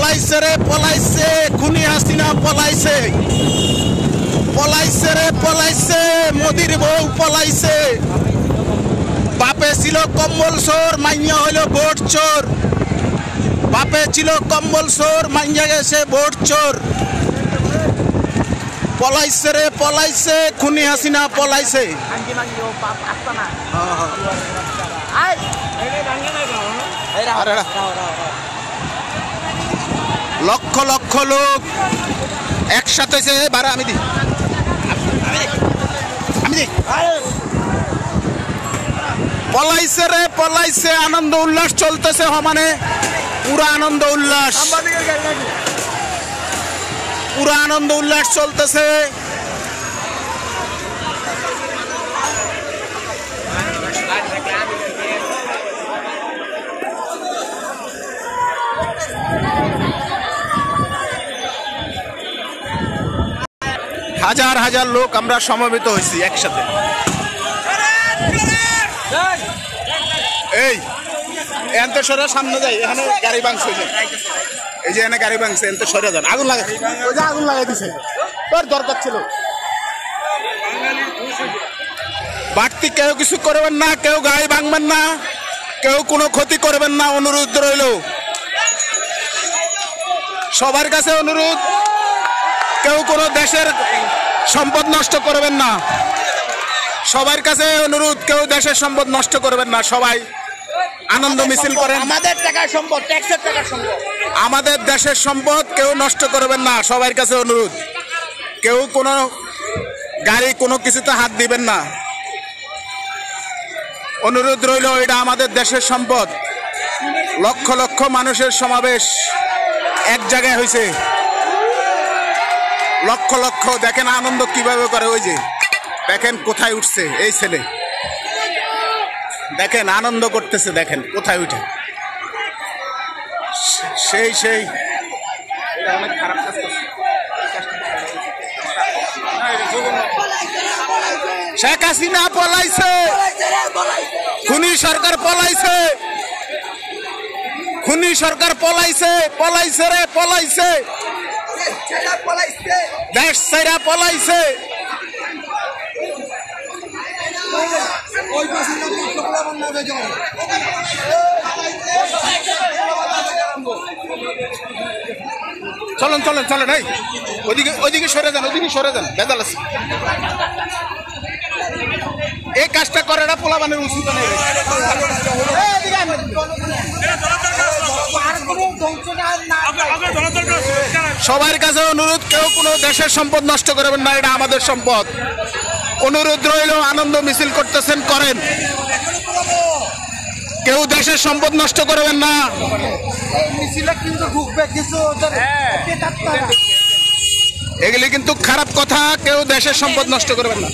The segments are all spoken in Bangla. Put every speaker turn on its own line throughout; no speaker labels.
পলাইছে রে পলাইছে, খুনি হাসিনা পলাইছে, পলাইছে রে পলাইছে, মোদির বউ পলাইছে। বাপে ছিল কম্বল চোর, মাইয়া হইল ভোট চোর। বাপে ছিল কম্বল চোর, মাইয়া গেছে ভোট চোর। পলাইছে রে পলাইছে, খুনি হাসিনা পলাইছে। লক্ষ লক্ষ লোক একসাথে আমি দি পলাইছে রে পলাইছে। আনন্দ উল্লাস চলতেছে সমানে, পুরা আনন্দ উল্লাস, পুরা আনন্দ উল্লাস চলতেছে। হাজার হাজার লোক আমরা সমবেত হয়েছি একসাথে। এই এনতে সরে সামনে যাই, এখানে গাড়ি ভাঙছে, এই যে এখানে গাড়ি ভাঙছে, এনতে সরে যান। আগুন লাগাই, ওই যে আগুন লাগাই দিছে, তোর দরকার ছিল। বাড়তি কেউ কিছু করবেন না, কেউ গাড়ি ভাঙবেন না, কেউ কোনো ক্ষতি করবেন না, অনুরোধ রইল সবার কাছে অনুরোধ। কেউ কোনো দেশের সম্পদ নষ্ট করবেন না, সবার কাছে অনুরোধ, কেউ দেশের সম্পদ নষ্ট করবেন না। সবাই আনন্দ মিছিল করেন।
আমাদের টাকার সম্পদ, ট্যাক্সের টাকার সম্পদ,
আমাদের দেশের সম্পদ কেউ নষ্ট করবেন না, সবার কাছে অনুরোধ। কেউ কোনো গাড়ি কোনো কিছুতে হাত দিবেন না, অনুরোধ রইল। এটা আমাদের দেশের সম্পদ। লক্ষ লক্ষ মানুষের সমাবেশ এক জায়গায় হয়েছে, লক্ষ লক্ষ। দেখেন আনন্দ কিভাবে করে, ওই যে দেখেন কোথায় উঠছে এই ছেলে, দেখেন আনন্দ করতেছে, দেখেন কোথায় উঠে। সেই সেই অনেক খারাপ কাজ করছে। শেখ হাসিনা পলাইছে, খুনি সরকার পলাইছে, খুনি সরকার পলাইছে, পলাইছে রে পলাইছে, দেশ ছেড়ে পলাইছে। চলেন চলেন চলেন, এই ওইদিকে ওইদিকে সরে যান, ওইদিকে সরে যান, বেজাল আছে। এই কাজটা করে না পোলাবানের উচিত নেই। সবার কাছে অনুরোধ, কেউ কোনো দেশের সম্পদ নষ্ট করবেন না, এটা আমাদের সম্পদ। অনুরোধ রইল, আনন্দ মিছিল করতেছেন করেন, কেউ দেশের সম্পদ নষ্ট করবেন না। এগুলি কিন্তু খারাপ কথা, কেউ দেশের সম্পদ নষ্ট করবেন না।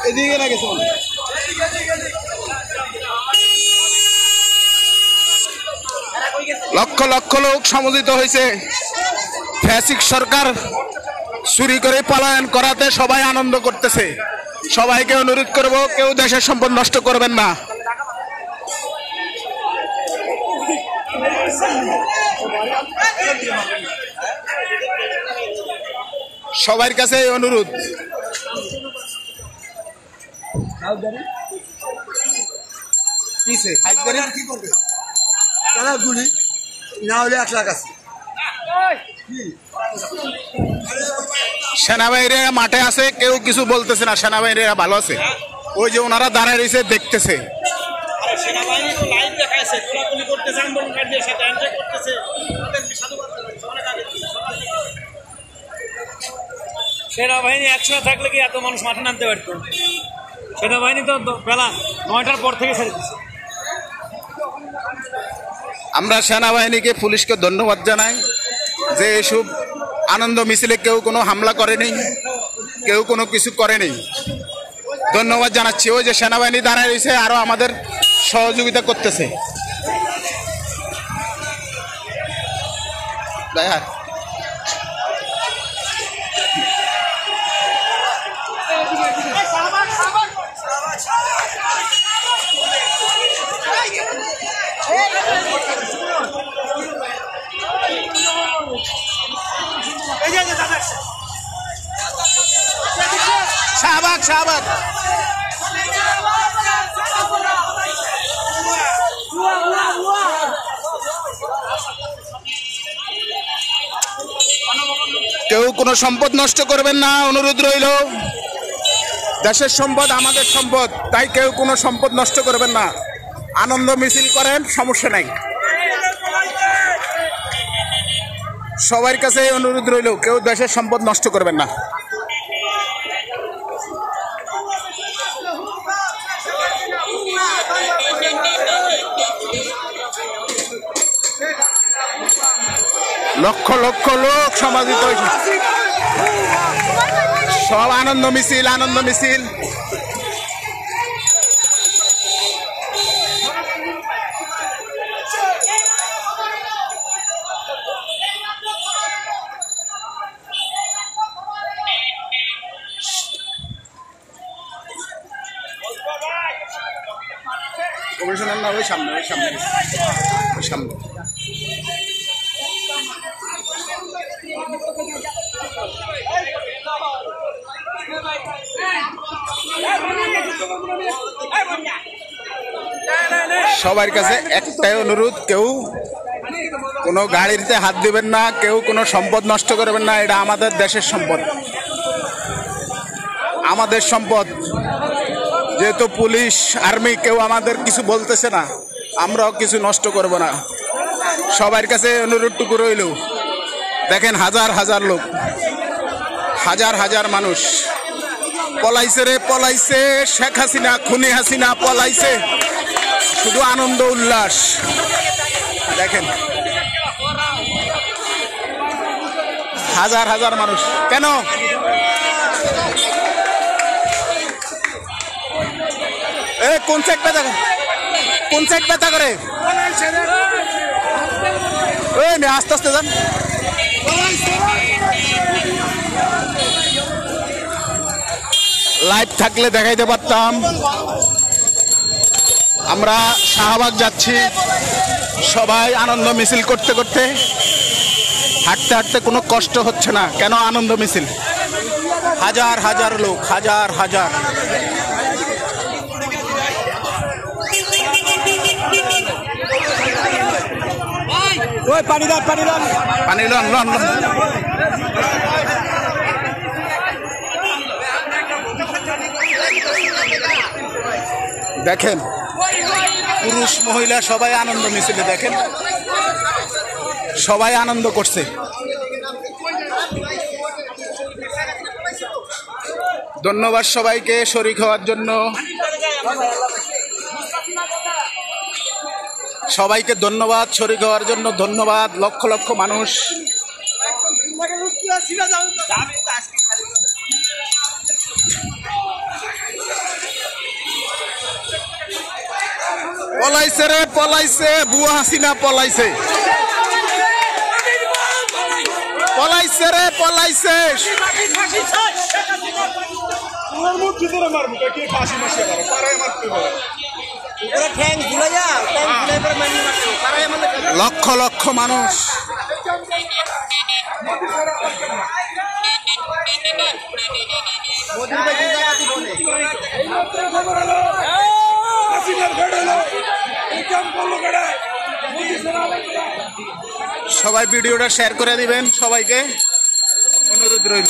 এদিকে না গেছে, লক্ষ লক্ষ লোক সমবেত হয়েছে। ফ্যাসিস্ট সরকার চুরি করে পলায়ন করাতে সবাই আনন্দ করতেছে। সবাইকে অনুরোধ করব, কেউ দেশের সম্পদ নষ্ট করবেন না। সবার কাছে অনুরোধ।
কি করবে তারা? গুলি না হলে 1 লাখ আছে।
সেনাবাহিনীরা মাঠে আছে, কেউ কিছু বলতেছে না, সেনাবাহিনীরা ভালো আছে। ওই যে ওনারা দাঁড়ায় রয়েছে দেখতেছে।
সেনাবাহিনী একসাথে থাকলে কি এত মানুষ মাঠে নামতে পারতো? সেনাবাহিনী তো বেলা 9টার পর থেকে ছেড়ে দিচ্ছে।
আমরা সেনাবাহিনীকে, পুলিশকে ধন্যবাদ জানাই যে এসব আনন্দ মিছিলে কেউ কোনো হামলা করেনি, কেউ কোনো কিছু করেনি। ধন্যবাদ জানাচ্ছি। ওই যে সেনাবাহিনী দাঁড়ায় রয়েছে, আরো আমাদের সহযোগিতা করতেছে। শাহবাগ শাহবাগ কেউ কোনো সম্পদ নষ্ট করবেন না, অনুরোধ রইল। দেশের সম্পদ আমাদের সম্পদ, তাই কেউ কোনো সম্পদ নষ্ট করবেন না। আনন্দ মিছিল করেন, সমস্যা নাই। সবার কাছে অনুরোধ রইল, কেউ দেশের সম্পদ নষ্ট করবেন না। লক্ষ লক্ষ লোক সমাবেত হয়েছে, সব আনন্দ মিছিল, আনন্দ মিছিল। কমিশনার না, ওই সামনে, ওই সামনে, ওই সামনে। সবার কাছে একটাই অনুরোধ, কেউ কোনো গাড়িতে হাত দিবেন না, কেউ কোনো সম্পদ নষ্ট করবেন না। এটা আমাদের দেশের সম্পদ, আমাদের সম্পদ। যেহেতু পুলিশ আর্মি কেউ আমাদের কিছু বলতেছে না, আমরাও কিছু নষ্ট করব না। সবার কাছে অনুরোধটুকু রইল। দেখেন হাজার হাজার লোক, হাজার হাজার মানুষ পলাইছে রে, পলাইছে। শেখ হাসিনা, খুনি হাসিনা পলাইছে। শুধু আনন্দ উল্লাস। দেখেন হাজার হাজার মানুষ। কেন কোন সাইড ব্যথা করে, কোন সাইড ব্যথা করে? আস্তে আস্তে যান। লাইভ থাকলে দেখাইতে পারতাম। আমরা শাহবাগ যাচ্ছি, সবাই আনন্দ মিছিল করতে করতে, হাঁটতে হাঁটতে কোনো কষ্ট হচ্ছে না। কেন? আনন্দ মিছিল, হাজার হাজার লোক, হাজার হাজার। পানি দান, পানি দান, পানি লন, লন, লন। দেখেন পুরুষ মহিলা সবাই আনন্দ মিছিলে, দেখেন সবাই আনন্দ করছে। ধন্যবাদ সবাইকে শরীক হওয়ার জন্য। সবাইকে ধন্যবাদ শরীক হওয়ার জন্য, ধন্যবাদ। লক্ষ লক্ষ মানুষ। পলাইছে রে, পলাইছে। বুয়া হাসিনা পলাইছে, পলাইছে রে, পলাইছে। লক্ষ লক্ষ মানুষ। সবাই ভিডিওটা শেয়ার করে দিবেন, সবাইকে অনুরোধ রইল।